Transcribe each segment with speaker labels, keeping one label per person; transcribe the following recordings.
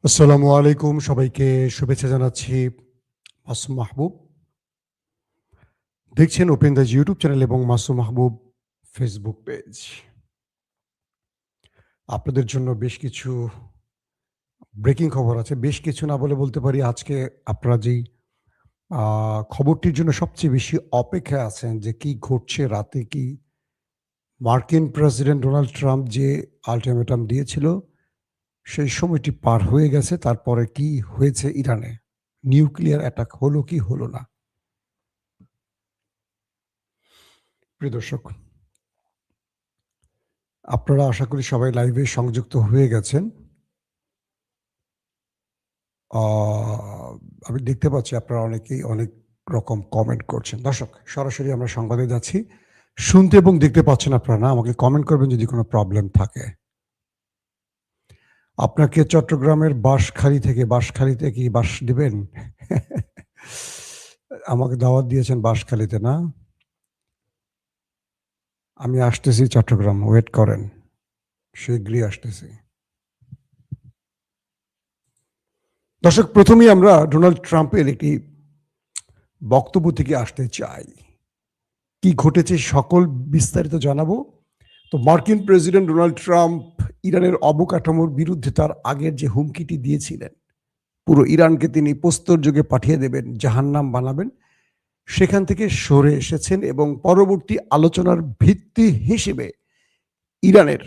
Speaker 1: আসসালামু আলাইকুম, সবাইকে শুভেচ্ছা জানাচ্ছি। মাসুম মাহবুব দেখছেন ওপেন দ্য ইউটিউব চ্যানেল এবং মাসুম মাহবুব ফেসবুক পেজ। আপনাদের জন্য বেশ কিছু ব্রেকিং খবর আছে। বেশ কিছু না বলে বলতে পারি, আজকে আপনারা যেই খবরটির জন্য সবচেয়ে বেশি অপেক্ষায় আছেন যে কি ঘটছে রাতে, কি মার্কিন প্রেসিডেন্ট ডোনাল্ড ট্রাম্প যে আল্টিমেটাম দিয়েছিল সেই সময়টি পার হয়ে গেছে। তারপরে কি হয়েছে ইরানে? নিউক্লিয়ার অ্যাটাক হলো কি হলো না? প্রিয় দর্শক, আপনারা আশা করি সবাই লাইভে সংযুক্ত হয়ে গেছেন। আ আমি দেখতে পাচ্ছি আপনারা অনেকেই অনেক রকম কমেন্ট করছেন। দর্শক, সরাসরি আমরা সংবাদে যাচ্ছি। শুনতে এবং দেখতে পাচ্ছেন আপনারা না? আমাকে কমেন্ট করবেন যদি কোনো প্রবলেম থাকে। আপনাকে চট্টগ্রামের বাঁশখালীতে কি বাঁশ দিবেন? আমাকে দাওয়াত দিয়েছেন বাঁশখালীতে না? আমি আসতেছি চট্টগ্রাম, ওয়েট করেন। শীঘ্রই আসতেছি। দর্শক, প্রথমেই আমরা ডোনাল্ড ট্রাম্পের একটি বক্তব্য থেকে আসতে চাই। কি ঘটেছে সকল বিস্তারিত জানাবো। তো মার্কিন প্রেসিডেন্ট ডোনাল্ড ট্রাম্প ইরানের অবকাঠামোর বিরুদ্ধে তার আগের যে হুমকিটি দিয়েছিলেন, পুরো ইরানকে তিনি প্রস্তরযুগে পাঠিয়ে দেবেন, জাহান্নাম বানাবেন, সেখান থেকে সরে এসেছেন এবং পরবর্তী আলোচনার ভিত্তি হিসেবে ইরানের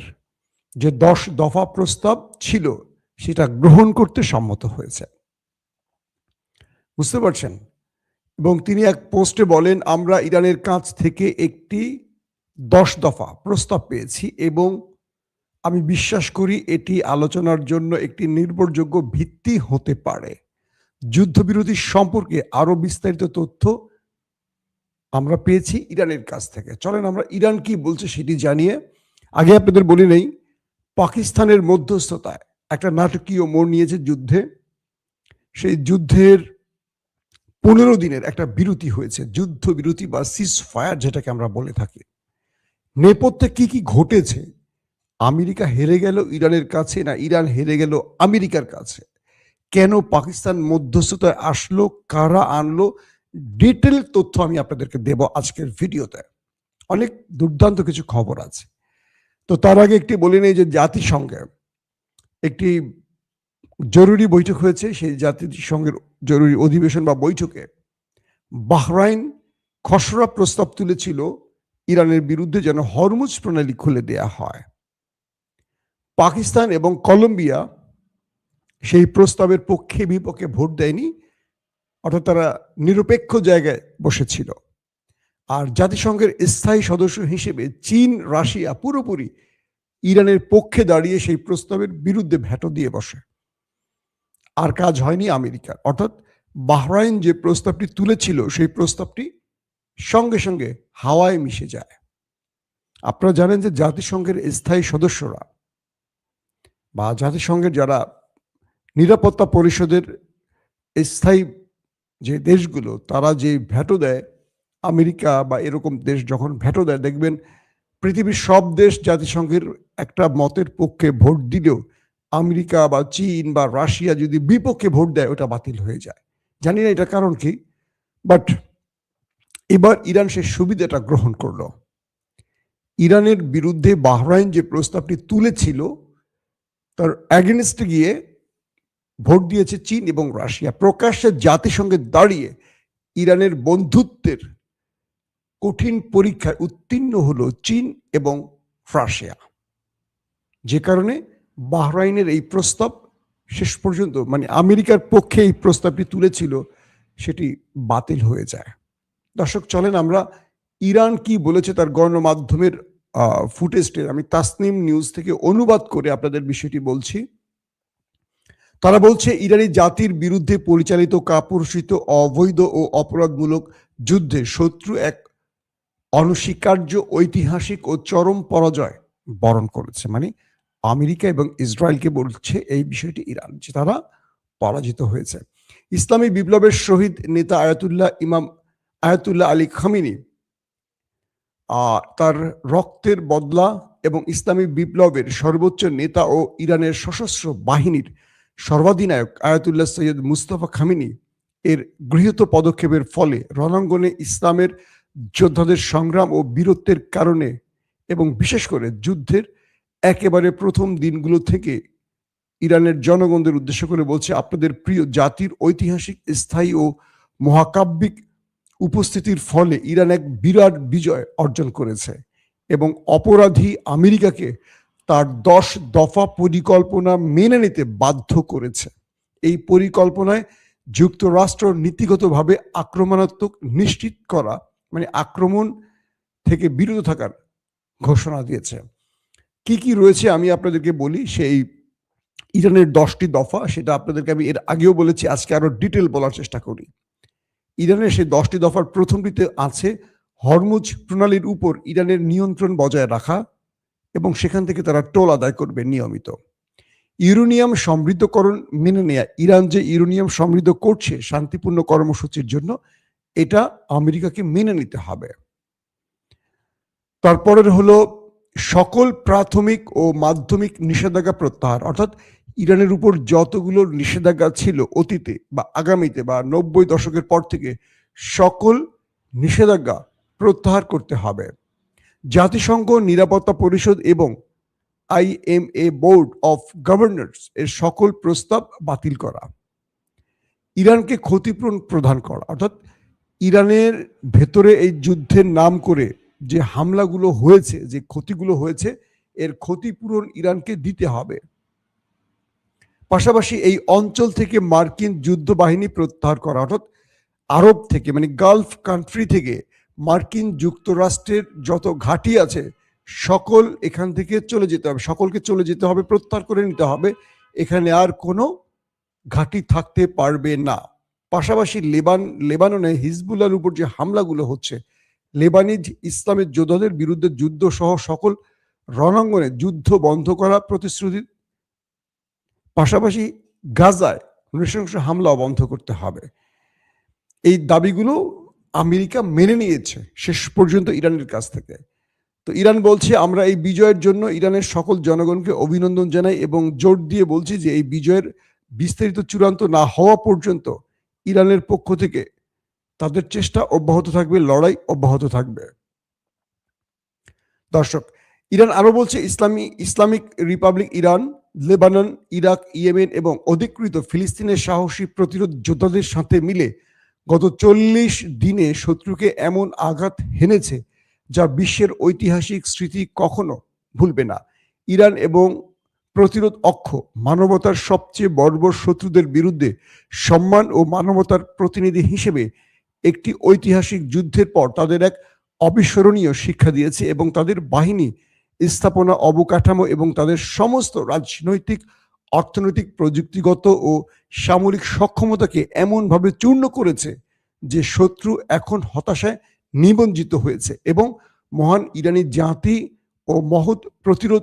Speaker 1: যে 10 দফা প্রস্তাব ছিল সেটা গ্রহণ করতে সম্মত হয়েছে। বুঝতে পারছেন? এবং তিনি এক পোস্টে বলেন, আমরা ইরানের কাছ থেকে একটি 10 দফা প্রস্তাব পেয়েছি এবং আমি বিশ্বাস করি এটি আলোচনার জন্য একটি নির্ভরযোগ্য ভিত্তি হতে পারে। যুদ্ধবিরতি সম্পর্কে আরো বিস্তারিত তথ্য আমরা পেয়েছি ইরানের কাছ থেকে। চলেন আমরা ইরান কি বলছে সেটি জানিয়ে আগে আপনাদের বলি নেই, পাকিস্তানের মধ্যস্থতায় একটা নাটকীয় মোড় নিয়েছে যুদ্ধে। সেই যুদ্ধের 15 দিনের একটা বিরতি হয়েছে, যুদ্ধবিরতি বা সিজ ফায়ার যেটাকে আমরা বলে থাকি। নেপথ্যে কি কি ঘটেছে? আমেরিকা হেরে গেল ইরানের কাছে, না ইরান হেরে গেল আমেরিকার কাছে? কেন পাকিস্তান মধ্যস্থতায় আসলো, কারা আনলো, ডিটেল তথ্য আমি আপনাদেরকে দেব আজকের ভিডিওতে। অনেক দুর্দান্ত কিছু খবর আছে। তো তার আগে একটি বলে নেই যে জাতিসংঘে একটি জরুরি বৈঠক হয়েছে। সেই জাতিসংঘের জরুরি অধিবেশন বা বৈঠকে বাহরাইন খসড়া প্রস্তাব তুলেছিল ইরানের বিরুদ্ধে যেন হরমুজ প্রণালী খুলে দেয়া হয়। পাকিস্তান এবং কলম্বিয়া সেই প্রস্তাবের পক্ষে বিপক্ষে ভোট দেয়নি, অর্থাৎ তারা নিরপেক্ষ জায়গায় বসেছিল। আর জাতিসংঘের স্থায়ী সদস্য হিসেবে চীন, রাশিয়া পুরোপুরি ইরানের পক্ষে দাঁড়িয়ে সেই প্রস্তাবের বিরুদ্ধে ভেটো দিয়ে বসে। আর কাজ হয়নি আমেরিকার, অর্থাৎ বাহরাইন যে প্রস্তাবটি তুলেছিল সেই প্রস্তাবটি সঙ্গে সঙ্গে হাওয়ায় মিশে যায়। আপনারা জানেন যে জাতিসংঘের স্থায়ী সদস্যরা বা জাতিসংঘের যারা নিরাপত্তা পরিষদের স্থায়ী যে দেশগুলো, তারা যে ভেটো দেয়, আমেরিকা বা এরকম দেশ যখন ভেটো দেয়, দেখবেন পৃথিবীর সব দেশ জাতিসংঘের একটা মতের পক্ষে ভোট দিলেও আমেরিকা বা চীন বা রাশিয়া যদি বিপক্ষে ভোট দেয় ওটা বাতিল হয়ে যায়। জানি না এটা কারণ কি, বাট এবার ইরান সেই সুবিধাটা গ্রহণ করলো। ইরানের বিরুদ্ধে বাহরাইন যে প্রস্তাবটি তুলেছিল তার অ্যাগেনস্টে গিয়ে ভোট দিয়েছে চীন এবং রাশিয়া। প্রকাশ্যে জাতিসংঘে দাঁড়িয়ে ইরানের বন্ধুত্বের কঠিন পরীক্ষায় উত্তীর্ণ হলো চীন এবং রাশিয়া, যে কারণে বাহরাইনের এই প্রস্তাব শেষ পর্যন্ত, মানে আমেরিকার পক্ষে এই প্রস্তাবটি তুলেছিল, সেটি বাতিল হয়ে যায়। দর্শক, চলেন আমরা ইরান কি বলেছে তার গণমাধ্যমের ফুটেজটি আমি তাসনিম নিউজ থেকে অনুবাদ করে আপনাদের বিষয়টি বলছি। তারা বলছে, ইরানি জাতির বিরুদ্ধে পরিচালিত কাপুরুষিত অবৈধ ও অপরাধমূলক যুদ্ধে শত্রু এক অনস্বীকার্য ঐতিহাসিক ও চরম পরাজয় বরণ করেছে। মানে আমেরিকা এবং ইসরায়েলকে বলছে এই বিষয়টি ইরান, যে তারা পরাজিত হয়েছে। ইসলামী বিপ্লবের শহীদ নেতা আয়াতুল্লাহ আলী খামেনি তার রক্তের বদলা এবং ইসলামী বিপ্লবের সর্বোচ্চ নেতা ও ইরানের সশস্ত্র বাহিনীর সর্বাধিনায়ক আয়াতুল্লাহ সৈয়দ মুস্তফা খামেনি এর গৃহীত পদক্ষেপের ফলে রণাঙ্গনে ইসলামের যোদ্ধাদের সংগ্রাম ও বীরত্বের কারণে এবং বিশেষ করে যুদ্ধের একেবারে প্রথম দিনগুলো থেকে ইরানের জনগণদের উদ্দেশ্য করে বলছে, আপনাদের প্রিয় জাতির ঐতিহাসিক, স্থায়ী ও মহাকাব্যিক উপস্থিতির ফলে ইরান এক বিরাট বিজয় অর্জন করেছে এবং অপরাধী আমেরিকাকে তার 10 দফা পরিকল্পনা মেনে নিতে বাধ্য করেছে। এই পরিকল্পনায় যুক্তরাষ্ট্র নীতিগতভাবে আক্রমণাত্মক নিশ্চিত করা, মানে আক্রমণ থেকে বিরত থাকার ঘোষণা দিয়েছে। কি কি রয়েছে আমি আপনাদেরকে বলি। সেই ইরানের 10টি দফা, সেটা আপনাদেরকে আমি এর আগেও বলেছি, আজকে আরো ডিটেল বলার চেষ্টা করি। ইরানের সেই 10টি দফার প্রথমটিতে আছে হরমুজ প্রণালীর উপর ইরানের নিয়ন্ত্রণ বজায় রাখা এবং সেখান থেকে তারা টোল আদায় করবে নিয়মিত। ইউরেনিয়াম সমৃদ্ধকরণ মেনে নেয়া, ইরান যে ইউরেনিয়াম সমৃদ্ধ করছে শান্তিপূর্ণ কর্মসূচির জন্য, এটা আমেরিকাকে মেনে নিতে হবে। তারপরের হলো সকল প্রাথমিক ও মাধ্যমিক নিষেধাজ্ঞা প্রত্যাহার, অর্থাৎ ইরানের উপর যতগুলো নিষেধাজ্ঞা ছিল অতীতে বা আগামীতে বা 90 দশকের পর থেকে সকল নিষেধাজ্ঞা প্রত্যাহার করতে হবে। জাতিসংঘ নিরাপত্তা পরিষদ এবং IMA বোর্ড অফ গভর্নর্স এর সকল প্রস্তাব বাতিল করা। ইরানকে ক্ষতিপূরণ প্রদান করা, অর্থাৎ ইরানের ভেতরে এই যুদ্ধের নাম করে যে হামলাগুলো হয়েছে, যে ক্ষতিগুলো হয়েছে, এর ক্ষতিপূরণ ইরানকে দিতে হবে। পাশাপাশি এই অঞ্চল থেকে মার্কিন যুদ্ধ বাহিনী প্রত্যাহার করা, অর্থাৎ আরব থেকে, মানে গালফ কান্ট্রি থেকে মার্কিন যুক্তরাষ্ট্রের যত ঘাঁটি আছে সকল এখান থেকে চলে যেতে হবে, সকলকে চলে যেতে হবে, প্রত্যাহার করে নিতে হবে। এখানে আর কোনো ঘাঁটি থাকতে পারবে না। পাশাপাশি লেবাননে হিজবুল্লাহর উপর যে হামলাগুলো হচ্ছে, লেবানিজ ইসলামের যোদ্ধাদের বিরুদ্ধে যুদ্ধ সহ সকল রণাঙ্গনে যুদ্ধ বন্ধ করা প্রতিশ্রুতি। পাশাপাশি গাজায় নৃশংস হামলা বন্ধ করতে হবে। এই দাবিগুলো আমেরিকা মেনে নিয়েছে শেষ পর্যন্ত ইরানের কাছ থেকে। তো ইরান বলছে, আমরা এই বিজয়ের জন্য ইরানের সকল জনগণকে অভিনন্দন জানাই এবং জোর দিয়ে বলছি যে এই বিজয়ের বিস্তারিত চূড়ান্ত না হওয়া পর্যন্ত ইরানের পক্ষ থেকে তাদের চেষ্টা অব্যাহত থাকবে, লড়াই অব্যাহত থাকবে। দর্শক, ইরান আরো বলছে, Islamic Republic Iran, Lebanon, Iraq, Yemen এবং অধিকৃত ফিলিস্তিনের সাহসী প্রতিরোধ যোদ্ধাদের সাথে মিলে গত 40 দিনে শত্রুকে এমন আঘাত হেনেছে যা বিশ্বের ঐতিহাসিক স্মৃতি কখনো ভুলবে না। ইরান এবং প্রতিরোধ অক্ষ মানবতার সবচেয়ে বর্বর শত্রুদের বিরুদ্ধে সম্মান ও মানবতার প্রতিনিধি হিসেবে একটি ঐতিহাসিক যুদ্ধের পর তাদের এক অবিস্মরণীয় শিক্ষা দিয়েছে এবং তাদের বাহিনী, স্থাপনা, অবকাঠামো এবং তাদের সমস্ত রাজনৈতিক, অর্থনৈতিক, প্রযুক্তিগত ও সামরিক সক্ষমতাকে এমনভাবে চূর্ণ করেছে যে শত্রু এখন হতাশায় নিমজ্জিত হয়েছে এবং মহান ইরানি জাতি ও মহৎ প্রতিরোধ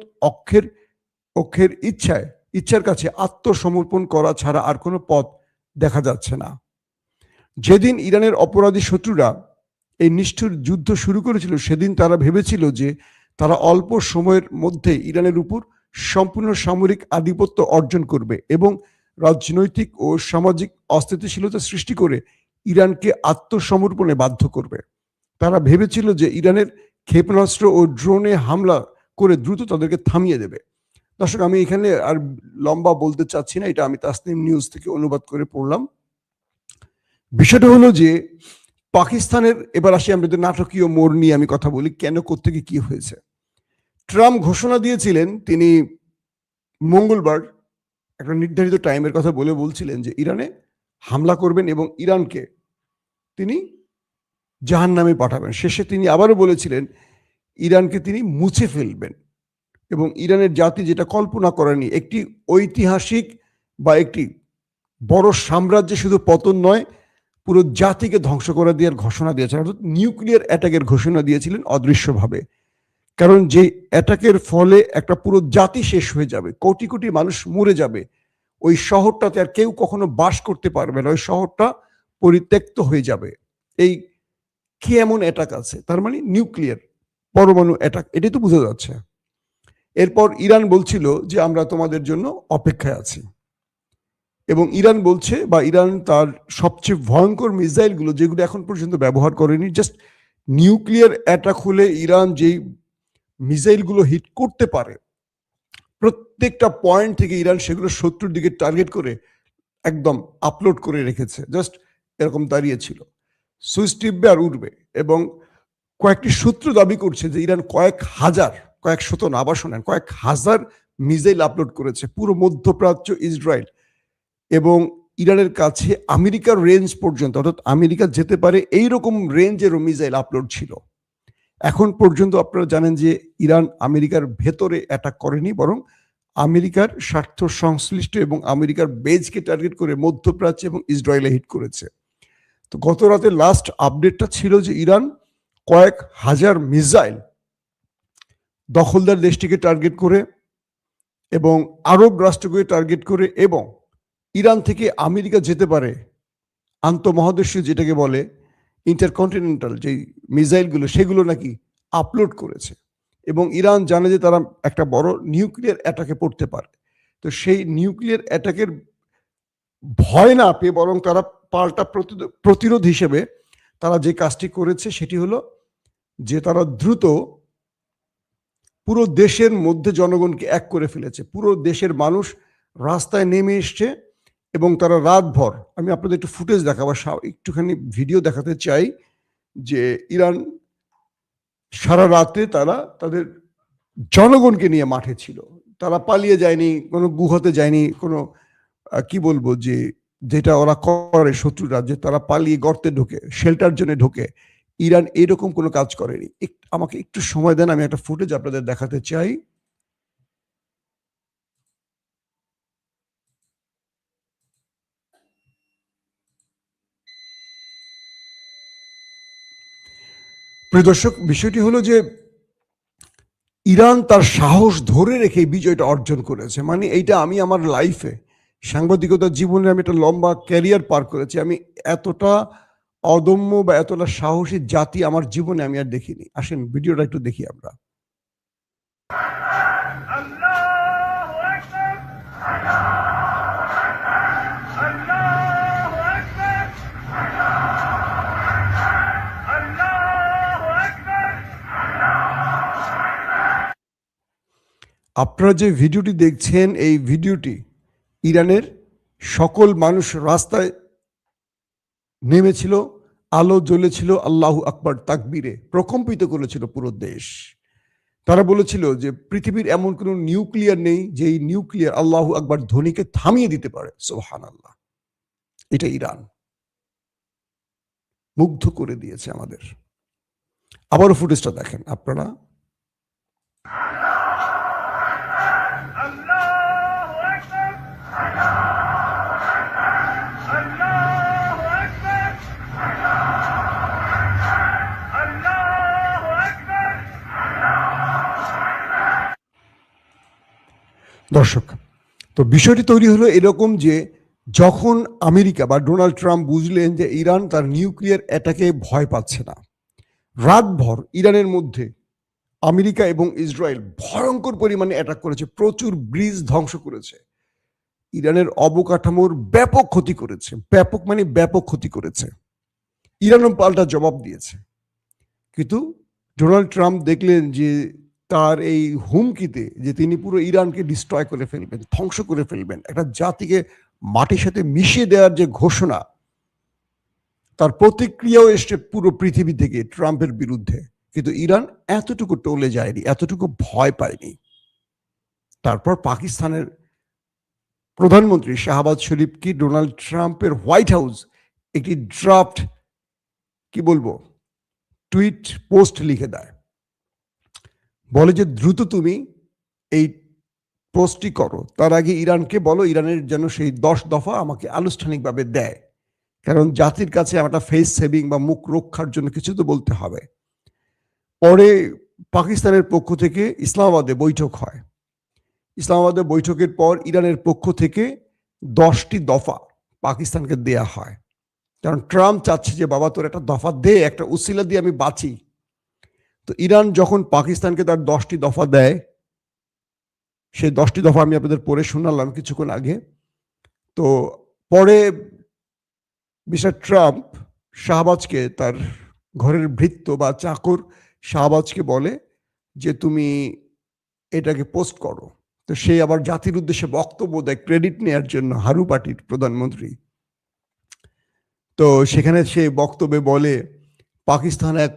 Speaker 1: অক্ষের ইচ্ছার কাছে আত্মসমর্পণ করা ছাড়া আর কোনো পথ দেখা যাচ্ছে না। যেদিন ইরানের অপরাধী শত্রুরা এই নিষ্ঠুর যুদ্ধ শুরু করেছিল, সেদিন তারা ভেবেছিল যে তারা অল্প সময়ের মধ্যে ইরানের উপর সম্পূর্ণ সামরিক আধিপত্য অর্জন করবে এবং রাজনৈতিক ও সামাজিক অস্থিতিশীলতা সৃষ্টি করে ইরানকে আত্মসমর্পণে বাধ্য করবে। তারা ভেবেছিল যে ইরানের ক্ষেপণাস্ত্র ও ড্রোনে হামলা করে দ্রুত তাদেরকে থামিয়ে দেবে। দর্শক, আমি এখানে আর লম্বা বলতে চাচ্ছি না, এটা আমি তাসনিম নিউজ থেকে অনুবাদ করে পড়লাম। বিষয়টা হলো যে পাকিস্তানের, এবার আসি আমাদের নাটকীয় মোড় নিয়ে আমি কথা বলি, কেন, কোত্থেকে কি হয়েছে। ট্রাম্প ঘোষণা দিয়েছিলেন, তিনি মঙ্গলবার একটা নির্ধারিত টাইমের কথা বলছিলেন যে ইরানে হামলা করবেন এবং ইরানকে তিনি জাহান্নামে পাঠাবেন। শেষে তিনি আবারও বলেছিলেন ইরানকে তিনি মুছে ফেলবেন এবং ইরানের জাতি যেটা কল্পনা করেনি, একটি ঐতিহাসিক বা একটি বড় সাম্রাজ্যে শুধু পতন নয়, পুরো জাতিকে ধ্বংস করে দেওয়ার ঘোষণা দিয়েছেন, অর্থাৎ নিউক্লিয়ার অ্যাটাকের ঘোষণা দিয়েছিলেন অদৃশ্যভাবে। কারণ যে অ্যাটাকের ফলে একটা পুরো জাতি শেষ হয়ে যাবে, কোটি কোটি মানুষ মরে যাবে, ওই শহরটাতে আর কেউ কখনো বাস করতে পারবে না, ওই শহরটা পরিত্যক্ত হয়ে যাবে। এই কি এমন অ্যাটাক আছে, তার মানে নিউক্লিয়ার পরমাণু অ্যাটাক, এটাই তো বোঝা যাচ্ছে। এরপর ইরান বলছিল যে আমরা তোমাদের জন্য অপেক্ষায় আছি। এবং ইরান বলছে, বা ইরান তার সবচেয়ে ভয়ঙ্কর মিসাইলগুলো যেগুলো এখন পর্যন্ত ব্যবহার করেনি, জাস্ট নিউক্লিয়ার অ্যাটাক হলে ইরান যেই মিসাইলগুলো হিট করতে পারে, প্রত্যেকটা পয়েন্ট থেকে ইরান সেগুলো শত্রুর দিকে টার্গেট করে একদম আপলোড করে রেখেছে। জাস্ট এরকম দাঁড়িয়েছিল, সুইচ টিপবে আর উঠবে। এবং কয়েকটি সূত্র দাবি করছে যে ইরান কয়েক শত না, আবার শোনেন, কয়েক হাজার মিসাইল আপলোড করেছে পুরো মধ্যপ্রাচ্য, ইসরায়েল এবং ইরানের কাছে আমেরিকার রেঞ্জ পর্যন্ত, অর্থাৎ আমেরিকা যেতে পারে এইরকম রেঞ্জেরও মিসাইল আপলোড ছিল। এখন পর্যন্ত আপনারা জানেন যে ইরান আমেরিকার ভেতরে অ্যাটাক করেনি, বরং আমেরিকার স্বার্থ সংশ্লিষ্ট এবং আমেরিকার বেজকে টার্গেট করে মধ্যপ্রাচ্য এবং ইসরায়েলে হিট করেছে। তো গত রাতে লাস্ট আপডেটটা ছিল যে ইরান কয়েক হাজার মিসাইল দখলদার দেশটিকে টার্গেট করে এবং আরব রাষ্ট্রকে টার্গেট করে, এবং ইরান থেকে আমেরিকা যেতে পারে আন্তঃমহাদেশীয় যেটাকে বলে ইন্টারকন্টিনেন্টাল যেই মিসাইলগুলো, সেগুলো নাকি আপলোড করেছে। এবং ইরান জানে যে তারা একটা বড় নিউক্লিয়ার অ্যাটাকে পড়তে পারে। তো সেই নিউক্লিয়ার অ্যাটাকের ভয় না পেয়ে বরং তারা পাল্টা প্রতিরোধ হিসেবে তারা যে কাজটি করেছে সেটি হলো যে তারা দ্রুত পুরো দেশের মধ্যে জনগণকে এক করে ফেলেছে। পুরো দেশের মানুষ রাস্তায় নেমে এসছে এবং তারা রাতভর, আমি আপনাদের একটু ফুটেজ দেখাবো, একটুখানি ভিডিও দেখাতে চাই যে ইরান সারা রাতে তারা তাদের জনগণকে নিয়ে মাঠে ছিল। তারা পালিয়ে যায়নি, কোনো গুহাতে যায়নি, কোনো কি বলবো যে যেটা ওরা করে শত্রুরা, যে তারা পালিয়ে গর্তে ঢোকে, শেল্টার জন্য ঢোকে। ইরান এরকম কোনো কাজ করেনি। আমাকে একটু সময় দেন, আমি একটা ফুটেজ আপনাদের দেখাতে চাই। প্রিয় দর্শক, বিষয়টি হলো যে ইরান তার সাহস ধরে রেখে বিজয়টা অর্জন করেছে। মানে এইটা আমি আমার লাইফে, সাংবাদিকতার জীবনে আমি একটা লম্বা ক্যারিয়ার পার করেছি, আমি এতটা অদম্য বা এতটা সাহসী জাতি আমার জীবনে আমি আর দেখিনি। আসেন ভিডিওটা একটু দেখি আমরা। আপনারা যে ভিডিওটি দেখছেন, এই ভিডিওটি ইরানের সকল মানুষ রাস্তায় নেমেছিল, আলো জ্বলেছিল, আল্লাহু আকবার তাকবীরে প্রকম্পিত করেছিল পুরো দেশ। তারা বলেছিল যে পৃথিবীর এমন কোনো নিউক্লিয়ার নেই যে এই নিউক্লিয়ার আল্লাহু আকবার ধ্বনিকে থামিয়ে দিতে পারে। সুবহানাল্লাহ। এটা ইরান মুগ্ধ করে দিয়েছে আমাদের। আবারও ফুটেজটা দেখেন আপনারা। দর্শক, তো বিষয়টি তৈরি হলো এরকম যে যখন আমেরিকা বা ডোনাল্ড ট্রাম্প বুঝলেন যে ইরান তার নিউক্লিয়ার অ্যাটাকে ভয় পাচ্ছে না, রাতভর ইরানের মধ্যে আমেরিকা এবং ইসরায়েল ভয়ঙ্কর পরিমাণে অ্যাটাক করেছে, প্রচুর ব্রিজ ধ্বংস করেছে, ইরানের অবকাঠামোর ব্যাপক ক্ষতি করেছে, ব্যাপক মানে ব্যাপক ক্ষতি করেছে। ইরানও পাল্টা জবাব দিয়েছে। কিন্তু ডোনাল্ড ট্রাম্প দেখলেন যে তার এই হুমকিতে যে তিনি পুরো ইরানকে ডিস্ট্রয় করে ফেলবেন, ধ্বংস করে ফেলবেন, একটা জাতিকে মাটির সাথে মিশিয়ে দেওয়ার যে ঘোষণা, তার প্রতিক্রিয়াও এসছে পুরো পৃথিবী থেকে ট্রাম্পের বিরুদ্ধে। কিন্তু ইরান এতটুকু টলে যায়নি, এতটুকু ভয় পায়নি। তারপর পাকিস্তানের প্রধানমন্ত্রী শাহবাজ শরীফ কি ডোনাল্ড ট্রাম্পের হোয়াইট হাউস একটি ড্রাফট কি বলবো টুইট পোস্ট লিখে দেয়, বলে যে দ্রুত তুমি এই পোস্টটি করো, তার আগে ইরানকে বলো ইরানের যেন সেই 10 দফা আমাকে আনুষ্ঠানিকভাবে দেয়, কারণ জাতির কাছে একটা ফেস সেভিং বা মুখ রক্ষার জন্য কিছু তো বলতে হবে। পরে পাকিস্তানের পক্ষ থেকে ইসলামাবাদে বৈঠক হয়। ইসলামাবাদে বৈঠকের পর ইরানের পক্ষ থেকে 10টি দফা পাকিস্তানকে দেয়া হয়, কারণ ট্রাম্প চাচ্ছে যে বাবা তোর একটা দফা দে, একটা উসিলা দিয়ে আমি বাঁচি। তো ইরান যখন পাকিস্তানকে তার 10টি দফা দেয়, সেই 10টি দফা আমি আপনাদের পড়ে শোনালাম কিছুক্ষণ আগে, তো পরে মিস্টার ট্রাম্প শাহবাজকে, তার ঘরের ভৃত্য বা চাকর শাহবাজকে বলে যে তুমি এটাকে পোস্ট করো। তো সে আবার জাতির উদ্দেশ্যে বক্তব্য দেয় ক্রেডিট নেয়ার জন্য, হারু পার্টির প্রধানমন্ত্রী। তো সেখানে সে বক্তব্যে বলে পাকিস্তান এক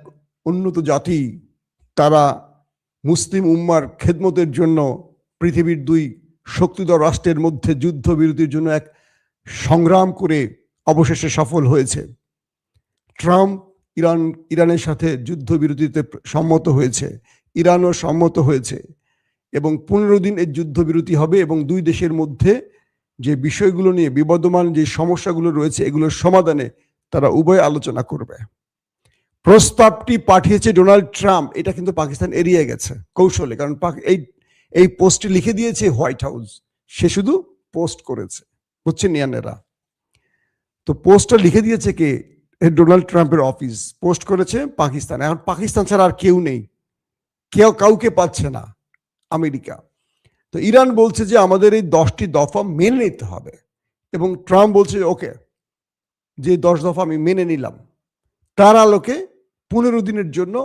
Speaker 1: উন্নত জাতি, তারা মুসলিম উম্মার খেদমতের জন্য পৃথিবীর দুই শক্তিধর রাষ্ট্রের মধ্যে যুদ্ধবিরতির জন্য এক সংগ্রাম করে অবশেষে সফল হয়েছে। ট্রাম্প ইরানের সাথে যুদ্ধবিরতিতে সম্মত হয়েছে, ইরানও সম্মত হয়েছে এবং 15 দিন এর যুদ্ধবিরতি হবে এবং দুই দেশের মধ্যে যে বিষয়গুলো নিয়ে বিবদমান যে সমস্যাগুলো রয়েছে এগুলোর সমাধানে তারা উভয় আলোচনা করবে। প্রস্তাবটি পাঠিয়েছে ডোনাল্ড ট্রাম্প, এটা কিন্তু পাকিস্তান এড়িয়ে গেছে কৌশলে, কারণ এই পোস্টটি লিখে দিয়েছে হোয়াইট হাউস, সে শুধু পোস্ট করেছে, বুঝছেন ইয়ানেরা। তো পোস্টটা লিখে দিয়েছে কে? ডোনাল্ড ট্রাম্পের অফিস পোস্ট করেছে পাকিস্তান। এখন পাকিস্তান ছাড়া আর কেউ নেই, কাউকে পাচ্ছে না আমেরিকা। তো ইরান বলছে যে আমাদের এই 10টি দফা মেনে নিতে হবে এবং ট্রাম্প বলছে ওকে, যে 10 দফা আমি মেনে নিলাম, তার আলোকে 15 দিনের জন্য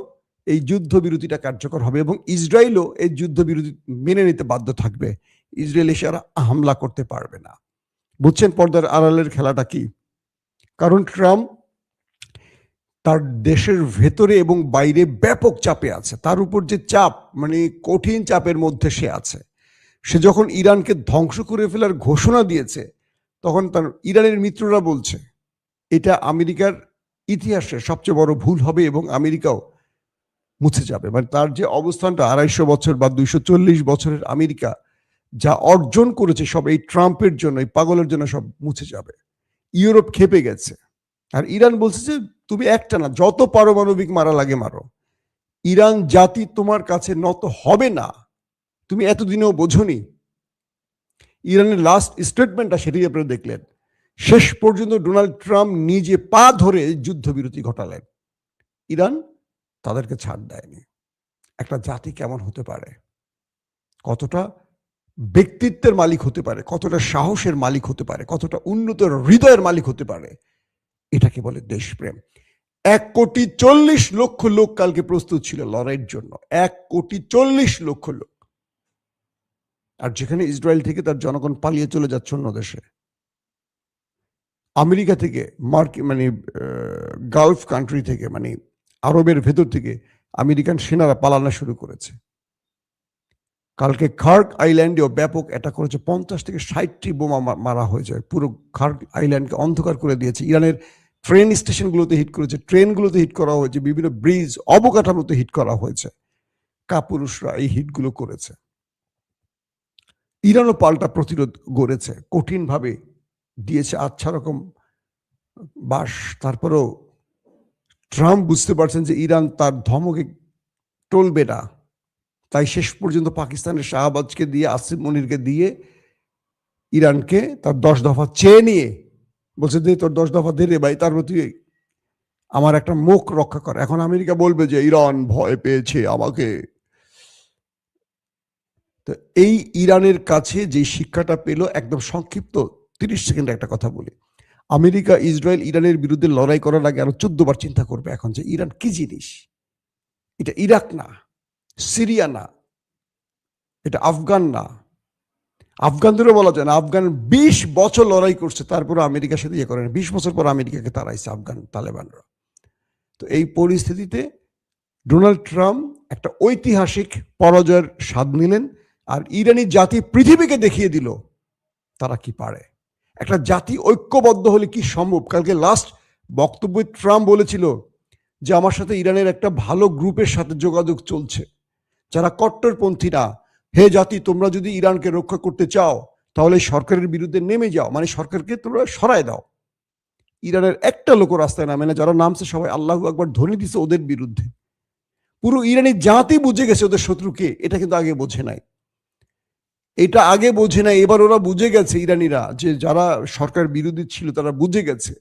Speaker 1: এই যুদ্ধবিরতিটা কার্যকর হবে এবং ইসরায়েলও এই যুদ্ধবিরতি মেনে নিতে বাধ্য থাকবে। ইসরায়েল এসে আর হামলা করতে পারবে না। বুঝছেন পর্দার আড়ালের খেলাটা কি? কারণ ট্রাম্প তার দেশের ভেতরে এবং বাইরে ব্যাপক চাপে আছে, তার উপর যে চাপ, মানে কঠিন চাপের মধ্যে সে আছে। সে যখন ইরানকে ধ্বংস করে ফেলার ঘোষণা দিয়েছে তখন তার ইরানের মিত্ররা বলছে এটা আমেরিকার ইতিহাসে সবচেয়ে বড় ভুল হবে এবং আমেরিকাও মুছে যাবে। মানে তার যে অবস্থানটা 250 বছর বা 240 বছরের আমেরিকা যা অর্জন করেছে সব এই ট্রাম্পের জন্য, এই পাগলের জন্য সব মুছে যাবে। ইউরোপ খেপে গেছে। আর ইরান বলছে যে তুমি একটা না, যত পারমাণবিক মারা লাগে মারো, ইরান জাতি তোমার কাছে নত হবে না। তুমি এতদিনেও বোঝনি। ইরানের লাস্ট স্টেটমেন্টটা সেটাই আপনারা দেখলেন। শেষ পর্যন্ত ডোনাল্ড ট্রাম্প নিজে পা ধরে যুদ্ধবিরতি ঘটালেন। ইরান তাদেরকে ছাড় দেয়নি। একটা জাতি কেমন হতে পারে, কতটা ব্যক্তিত্বের মালিক হতে পারে, কতটা সাহসের মালিক হতে পারে, কতটা উন্নত হৃদয়ের মালিক হতে পারে, এটাকে বলে দেশপ্রেম। 1,40,00,000 লোক কালকে প্রস্তুত ছিল লড়াইয়ের জন্য, 1,40,00,000 লোক। আর যেখানে ইসরায়েল থেকে তার জনগণ পালিয়ে চলে যাচ্ছে অন্য দেশে, আমেরিকা থেকে, মানে গালফ কান্ট্রি থেকে, মানে আরবের ভেতর থেকে আমেরিকান সেনারা পালানো শুরু করেছে। কালকে খার্ক আইল্যান্ডেও ব্যাপক অ্যাটাক করেছে, 50 থেকে 60টি বোমা মারা হয়েছে, পুরো খার্ক আইল্যান্ডকে অন্ধকার করে দিয়েছে। ইরানের ট্রেন স্টেশনগুলোতে হিট করেছে, ট্রেনগুলোতে হিট করা হয়েছে, বিভিন্ন ব্রিজ অবকাঠামোতে হিট করা হয়েছে। কাপুরুষরা এই হিটগুলো করেছে। ইরানও পাল্টা প্রতিরোধ গড়েছে, কঠিনভাবে দিয়েছে আচ্ছা রকম বাস। তারপরেও ট্রাম্প বুঝতে পারছেন যে ইরান তার ধমকে টলবে না, তাই শেষ পর্যন্ত পাকিস্তানের শাহবাজকে দিয়ে, আসিফ মনিরকে দিয়ে ইরানকে তার 10 দফা চেয়ে নিয়ে বলছে যে তোর 10 দফা দে রে ভাই, তার প্রতি আমার একটা মুখ রক্ষা করে। এখন আমেরিকা বলবে যে ইরান ভয় পেয়েছে আমাকে। তো এই ইরানের কাছে যে শিক্ষাটা পেল, একদম সংক্ষিপ্ত 30 সেকেন্ডে একটা কথা বলি। আমেরিকা, ইসরায়েল ইরানের বিরুদ্ধে লড়াই করার আগে আরো 14 বার চিন্তা করবে এখন যে ইরান কি জিনিস। এটা ইরাক না, সিরিয়া না, এটা আফগান না। আফগানদেরও বলা যায় না, আফগান 20 বছর লড়াই করছে, তারপরে আমেরিকার সাথে ইয়ে করে না। 20 বছর পর আমেরিকাকে তাড়াইছে আফগান তালেবানরা। তো এই পরিস্থিতিতে ডোনাল্ড ট্রাম্প একটা ঐতিহাসিক পরাজয়ের স্বাদ নিলেন, আর ইরানি জাতি পৃথিবীকে দেখিয়ে দিল তারা কি পারে। একটা জাতি ঐক্যবদ্ধ হলে কি সম্ভব। কালকে লাস্ট বক্তব্যে ট্রাম্প বলেছিল যে আমার সাথে ইরানের একটা ভালো গ্রুপের সাথে যোগাযোগ চলছে, যারা কট্টরপন্থী না। হে জাতি, তোমরা যদি ইরানকে রক্ষা করতে চাও তাহলে সরকারের বিরুদ্ধে নেমে যাও, মানে সরকারকে তোমরা সরায় দাও। ইরানের একটা লোক রাস্তায় নামে না, যারা নামছে সবাই আল্লাহু আকবার ধ্বনি দিছে ওদের বিরুদ্ধে। পুরো ইরানি জাতি বুঝে গেছে ওদের শত্রুকে, এটা কিন্তু আগে বোঝে নাই। এটা আগে বোঝে নাই, এবার ওরা বুঝে গেছে ইরানিরা, যে যারা সরকার বিরোধী ছিল তারা বুঝে গেছে